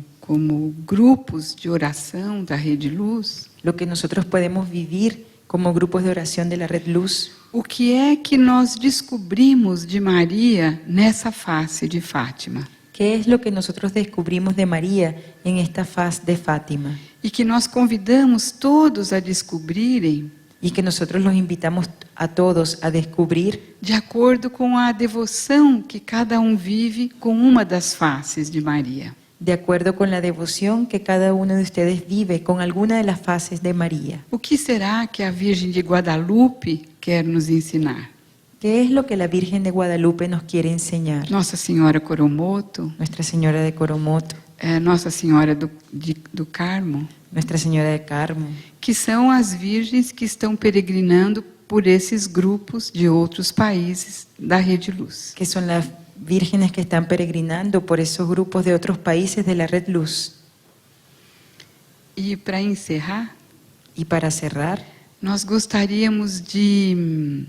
grupos de oração da Rede Luz. lo que nosotros podemos vivir como grupos de oración de la Red Luz. O que é que nós descobrimos de Maria nessa face de Fátima? ¿Qué es lo que nosotros descubrimos de María en esta faz de Fátima? E que nós convidamos todos a descobrirem Y que nosotros los invitamos a todos a descubrir de acordo com a devoção que cada vive com uma das faces de Maria. de acuerdo con la devoción que cada uno de ustedes vive con alguna de las fases de María. O que será que a Virgem de Guadalupe quer nos ensinar? ¿Qué es lo que la Virgen de Guadalupe nos quiere enseñar? Nossa Senhora Coromoto, Nuestra Señora de Coromoto, Nossa Senhora do Carmo, Nuestra Señora de Carmo, que são as virgens que estão peregrinando por esses grupos de outros países da Rede Luz. que son las vírgenes que están peregrinando por esos grupos de otros países de la Red Luz. E para encerrar, Y para cerrar, nós gostaríamos de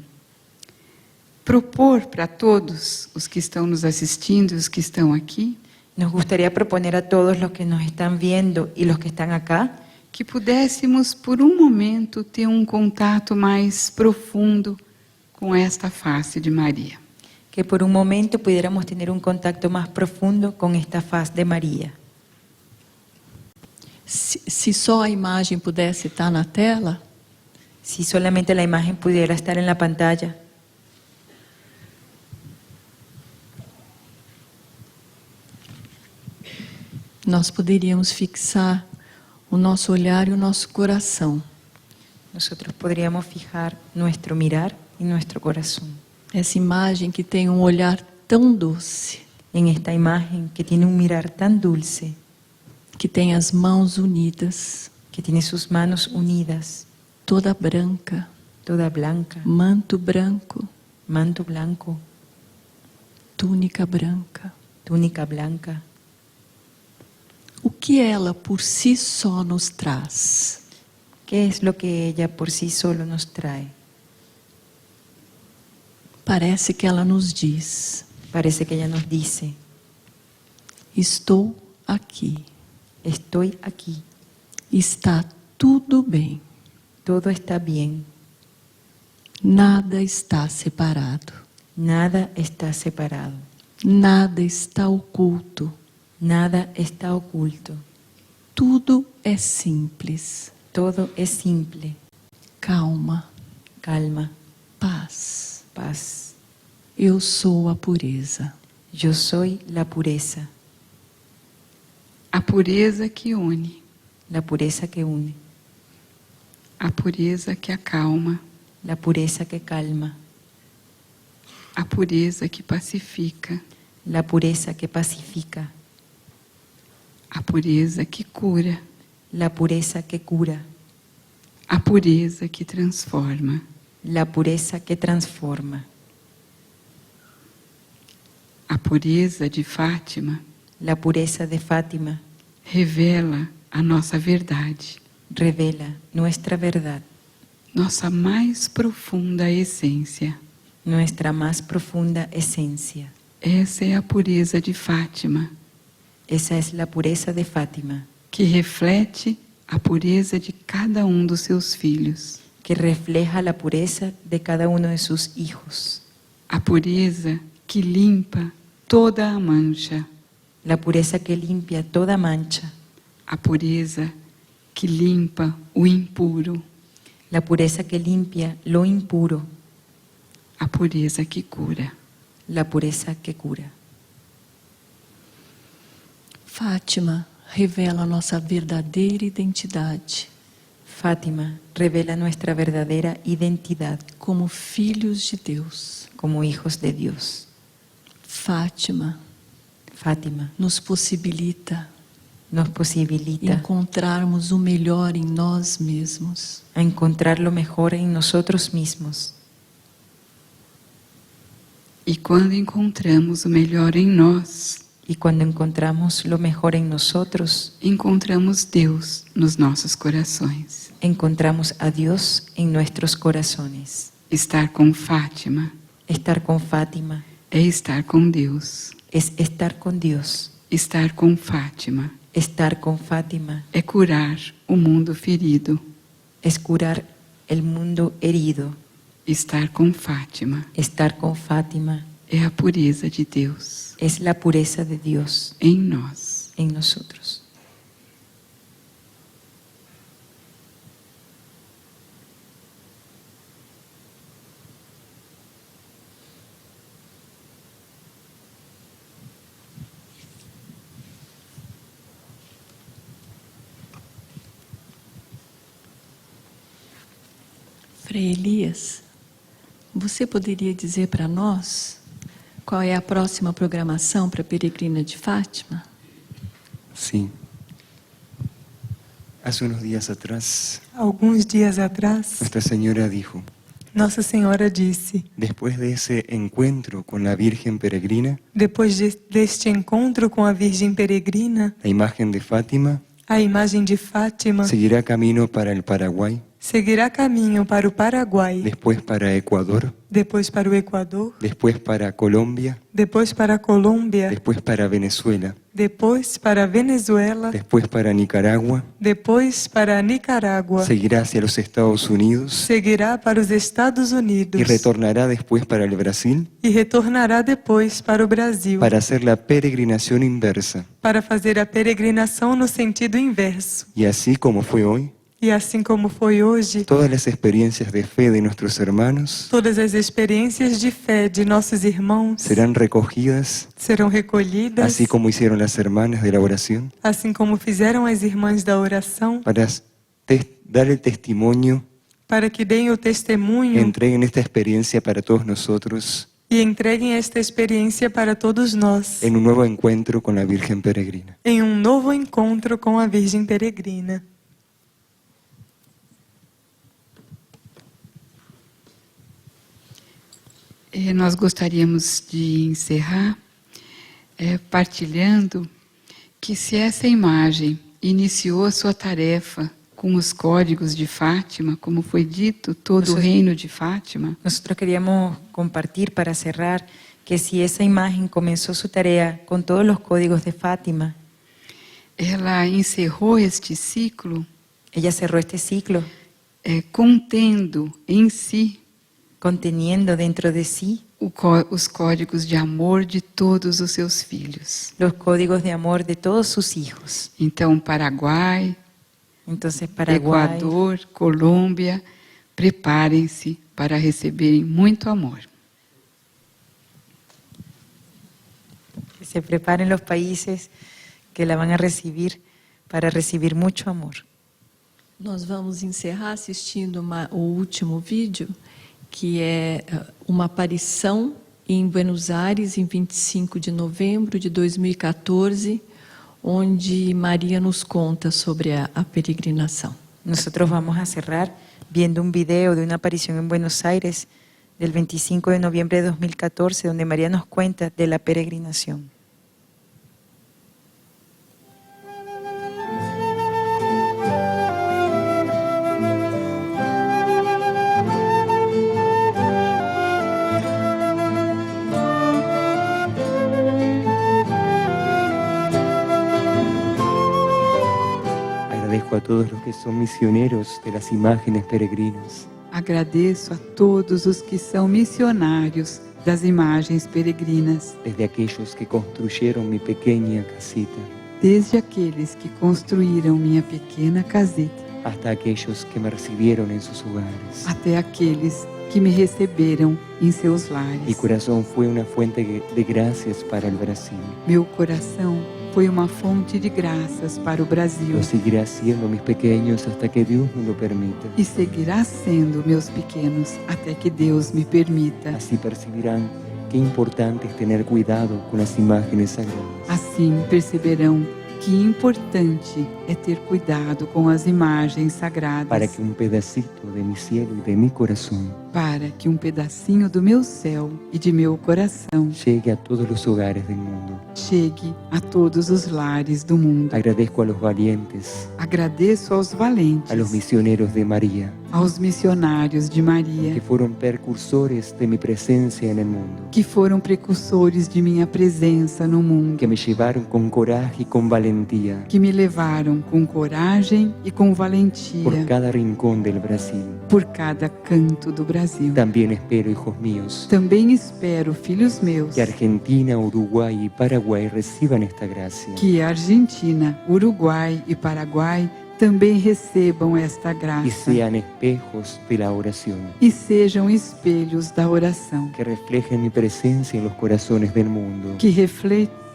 propor para todos os que estão nos assistindo e os que estão aqui, nos gustaría proponer a todos los que nos están viendo y los que están acá que pudéssemos por um momento ter contato mais profundo com esta face de Maria. que por un momento pudiéramos tener un contacto más profundo con esta faz de María. Se só a imagem pudesse estar na tela, Si solamente la imagen pudiera estar en la pantalla, nós poderíamos fixar o nosso olhar e o nosso coração nosotros podríamos fijar nuestro mirar y nuestro corazón essa imagem que tem olhar tão doce, en esta imagen que tiene un mirar tan dulce, que tem as mãos unidas, que tiene sus manos unidas, toda branca, toda blanca, manto branco, manto blanco, túnica branca. túnica blanca. O que ela por si só nos traz? ¿Qué es lo que ella por sí solo nos trae? Parece que ela nos diz: Parece que ella nos dice, estou aqui, estoy aquí, está tudo bem, todo está bien, nada está separado, nada está separado, nada está oculto, nada está oculto, tudo é simples, todo es simple, calma, calma, paz. paz. Eu sou a pureza. Yo soy la pureza, A pureza que une, la pureza que une, a pureza que acalma, la pureza que calma, a pureza que pacifica, la pureza que pacifica, a pureza que cura, la pureza que cura, a pureza que transforma. la pureza que transforma. A pureza de Fátima La pureza de Fátima revela a nossa verdade, revela nuestra verdad, nossa mais profunda essência. nuestra más profunda esencia. Essa é a pureza de Fátima, Esa es la pureza de Fátima, que reflete a pureza de cada um dos seus filhos. que refleja la pureza de cada uno de sus hijos. A pureza que limpa toda a mancha. La pureza que limpia toda mancha. A pureza que limpa o impuro. La pureza que limpia lo impuro. A pureza que cura. La pureza que cura. Fátima revela a nossa verdadeira identidade Fátima revela nuestra verdadera identidad como filhos de Deus. como hijos de Dios. Fátima Fátima nos possibilita nos posibilita encontrarmos o melhor em nós mesmos. a encontrar lo mejor en nosotros mismos. E quando encontramos o melhor em nós, Y cuando encontramos lo mejor en nosotros, encontramos Deus nos nossos corações. encontramos a Dios en nuestros corazones. Estar com Fátima Estar con Fátima é estar com Deus. es estar con Dios. Estar com Fátima Estar con Fátima é curar o mundo ferido. es curar el mundo herido. Estar com Fátima Estar con Fátima é a pureza de Deus es la pureza de Dios em nós. en nosotros. Frei Elias, você poderia dizer para nós qual é a próxima programação para a Peregrina de Fátima? Sí. Hace unos días atrás, Alguns dias atrás, Nuestra Señora dijo, Nossa Senhora disse: después de ese encuentro con la Virgen Peregrina, depois deste encontro com a Virgem Peregrina, la imagen de Fátima a imagem de Fátima seguirá camino para el Paraguay, seguirá caminho para o Paraguai, después para Ecuador, depois para o Equador, después para Colombia, depois para a Colômbia, después para Venezuela, depois para a Venezuela, después para Nicaragua, depois para a Nicarágua, seguirá hacia los Estados Unidos seguirá para os Estados Unidos y retornará después para el Brasil e retornará depois para o Brasil para hacer la peregrinación inversa. para fazer a peregrinação no sentido inverso. Y así como fue hoy, E assim como foi hoje, todas las experiencias de fe de nuestros hermanos todas as experiências de fé de nossos irmãos serán recogidas, serão recolhidas, así como hicieron las hermanas de la oración, assim como fizeram as irmãs da oração, para dar el testimonio, para que deem o testemunho entreguen esta experiencia para todos nosotros e entreguem esta experiência para todos nós en un nuevo encuentro con la Virgen Peregrina. em um novo encontro com a Virgem Peregrina. Nós gostaríamos de encerrar partilhando que se essa imagem iniciou a sua tarefa com os códigos de Fátima, como foi dito, todo o reino de Fátima. Nosotros queríamos compartir para cerrar que si esa imagen comenzó su tarea con todos los códigos de Fátima, ela encerrou este ciclo, ella cerró este ciclo contendo em si, conteniendo dentro de sí os códigos de amor de todos os seus filhos. los códigos de amor de todos sus hijos. Então, Paraguai, Entonces, Paraguay, Equador, Colômbia, preparem-se para receberem muito amor. que se preparen los países que la van a recibir para recibir mucho amor. Nós vamos encerrar assistindo o último vídeo, que é uma aparição em Buenos Aires, em 25 de novembro de 2014, onde Maria nos conta sobre a peregrinação. Nosotros vamos a cerrar viendo un video de una aparición en Buenos Aires del 25 de noviembre de 2014, donde María nos cuenta de la peregrinación. Agradezco a todos los que son misioneros de las imágenes peregrinas. Agradeço a todos os que são missionários das imagens peregrinas, Desde aquellos que construyeron mi pequeña casita, desde aqueles que construíram minha pequena caseta, hasta aquellos que me recibieron en sus hogares. até aqueles que me receberam em seus Mi lares. corazón fue una fuente de gracias para el Brasil. Meu coração foi uma fonte de graças para o Brasil Lo seguirá siendo, mis pequeños, hasta que Dios me lo permita. e seguirá sendo, meus pequenos, até que Deus me permita. Así percibirán qué importante es tener cuidado con las imágenes sagradas. Assim perceberão que importante é ter cuidado com as imagens sagradas, Para que un pedacito de mi cielo y de mi corazón para que um pedacinho do meu céu e de meu coração llegue a todos los hogares del mundo. chegue a todos os lares do mundo. Agradezco a los valientes, Agradeço aos valentes, a los misioneros de María, aos missionários de Maria, que fueron precursores de mi presencia en el mundo, que foram precursores de minha presença no mundo, que me llevaron con coraje y con valentía que me levaram com coragem e com por valentia cada rincón del Brasil. por cada canto do Brasil. También espero, hijos míos, Também espero, filhos meus, que Argentina, Uruguay y Paraguay reciban esta gracia. que a Argentina, Uruguai e Paraguai também recebam esta Y graça sean espejos de la oración, e sejam espelhos da oração, que reflejen mi presencia en los corazones del mundo, que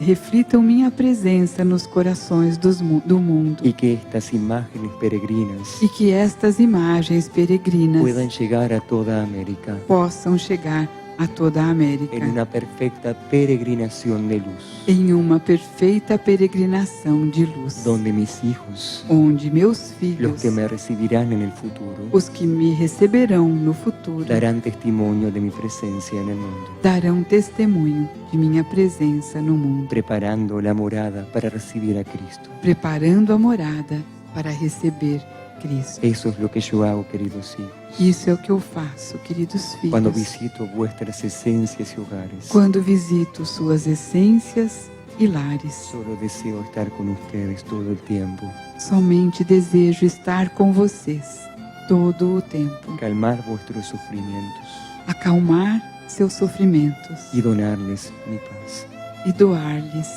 reflitam minha presença nos corações do mundo y que estas imágenes peregrinas e que estas imagens peregrinas puedan llegar a toda América possam chegar a toda a América en una perfecta peregrinación de luz, em uma perfeita peregrinação de luz, donde mis hijos, onde meus los filhos, que me recibirán en el futuro, os que me receberão no futuro, darán testimonio de mi presencia en el mundo, darão testemunho de minha presença no mundo, preparando la morada para recibir a Cristo. preparando a morada para receber Cristo. Eso es lo que yo hago, queridos hijos. Isso é o que eu faço, queridos filhos, Cuando visito vuestras esencias y hogares, quando visito suas essências e lares. solo deseo estar con ustedes todo el tiempo, Somente desejo estar com vocês todo o tempo, calmar vuestros sufrimientos acalmar seus sofrimentos y donarles mi paz, e doar-lhes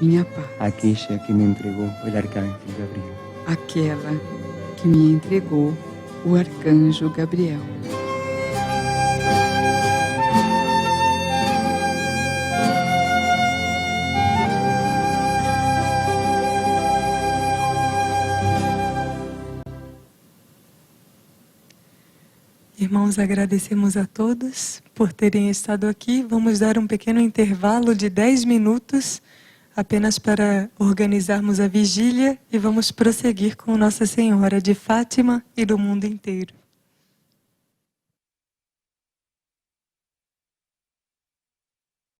minha paz, aquella que me entregó el arcángel Gabriel. aquela que me entregou o arcanjo Gabriel. Irmãos, agradecemos a todos por terem estado aqui. Vamos dar um pequeno intervalo de 10 minutos, apenas para organizarmos a vigília, e vamos prosseguir com Nossa Senhora de Fátima e do mundo inteiro.